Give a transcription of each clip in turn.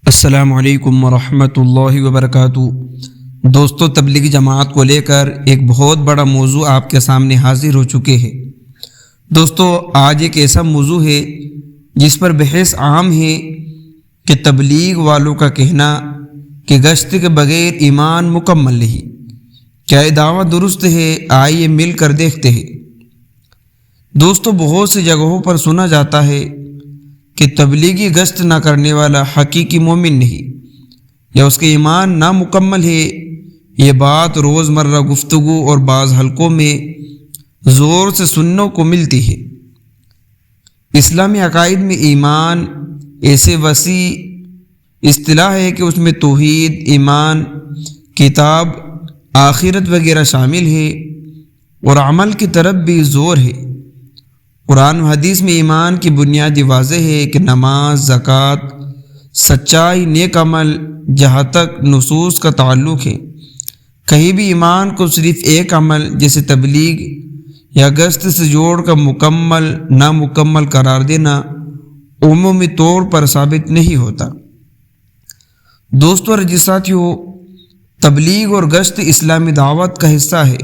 السلام علیکم ورحمۃ اللہ وبرکاتہ۔ دوستو، تبلیغی جماعت کو لے کر ایک بہت بڑا موضوع آپ کے سامنے حاضر ہو چکے ہیں۔ دوستو، آج ایک ایسا موضوع ہے جس پر بحث عام ہے کہ تبلیغ والوں کا کہنا کہ گشت کے بغیر ایمان مکمل نہیں، کیا یہ دعویٰ درست ہے؟ آئیے مل کر دیکھتے ہیں۔ دوستو، بہت سی جگہوں پر سنا جاتا ہے کہ تبلیغی گشت نہ کرنے والا حقیقی مومن نہیں، یا اس کے ایمان نامکمل ہے۔ یہ بات روزمرہ گفتگو اور بعض حلقوں میں زور سے سننے کو ملتی ہے۔ اسلامی عقائد میں ایمان ایسے وسیع اصطلاح ہے کہ اس میں توحید، ایمان، کتاب، آخرت وغیرہ شامل ہے، اور عمل کی طرف بھی زور ہے۔ قرآن و حدیث میں ایمان کی بنیادی واضح ہے کہ نماز، زکوٰۃ، سچائی، نیک عمل، جہاں تک نصوص کا تعلق ہے۔ کہیں بھی ایمان کو صرف ایک عمل جیسے تبلیغ یا گشت سے جوڑ کر مکمل نامکمل قرار دینا عمومی طور پر ثابت نہیں ہوتا۔ دوستو اور جی ساتھیو، تبلیغ اور گشت اسلامی دعوت کا حصہ ہے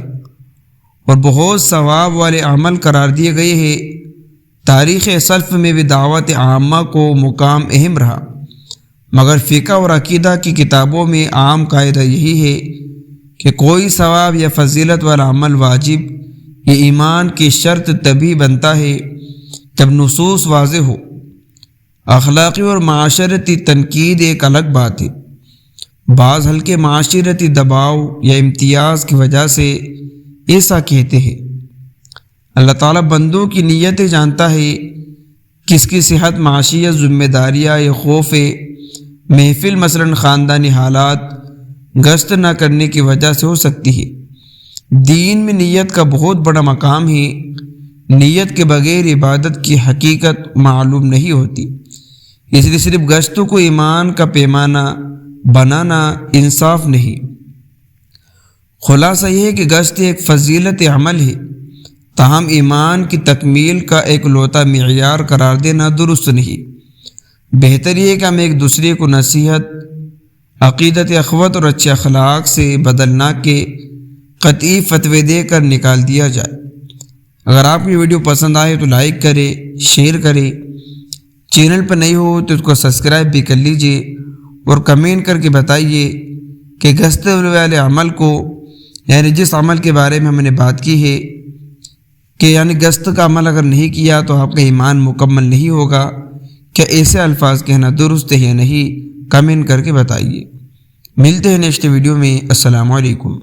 اور بہت ثواب والے عمل قرار دیے گئے ہیں۔ تاریخ سلف میں بھی دعوت عامہ کو مقام اہم رہا، مگر فقہ اور عقیدہ کی کتابوں میں عام قاعدہ یہی ہے کہ کوئی ثواب یا فضیلت والا عمل واجب یا ایمان کی شرط تبھی بنتا ہے جب نصوص واضح ہو۔ اخلاقی اور معاشرتی تنقید ایک الگ بات ہے۔ بعض ہلکے معاشرتی دباؤ یا امتیاز کی وجہ سے ایسا کہتے ہیں۔ اللہ تعالیٰ بندوں کی نیتیں جانتا ہے، کس کی صحت، معاشیت، ذمہ داریاں یا خوف محفل مثلاً خاندانی حالات گشت نہ کرنے کی وجہ سے ہو سکتی ہے۔ دین میں نیت کا بہت بڑا مقام ہے۔ نیت کے بغیر عبادت کی حقیقت معلوم نہیں ہوتی، اس لیے صرف گشتوں کو ایمان کا پیمانہ بنانا انصاف نہیں۔ خلاصہ یہ ہے کہ گشت ایک فضیلت عمل ہے، تاہم ایمان کی تکمیل کا ایک لوتا معیار قرار دینا درست نہیں۔ بہتر یہ ہے کہ ہم ایک دوسرے کو نصیحت، عقیدت اخوت اور اچھے اخلاق سے بدلنا کے قطعی فتوے دے کر نکال دیا جائے۔ اگر آپ کی ویڈیو پسند آئے تو لائک کرے، شیئر کرے، چینل پر نہیں ہو تو اس کو سبسکرائب بھی کر لیجئے، اور کمنٹ کر کے بتائیے کہ گشت والے عمل کو، یعنی جس عمل کے بارے میں ہم نے بات کی ہے کہ یعنی گشت کا عمل اگر نہیں کیا تو آپ کا ایمان مکمل نہیں ہوگا، کیا ایسے الفاظ کہنا درست ہے یا نہیں؟ کمنٹ کر کے بتائیے۔ ملتے ہیں نیکسٹ ویڈیو میں۔ السلام علیکم۔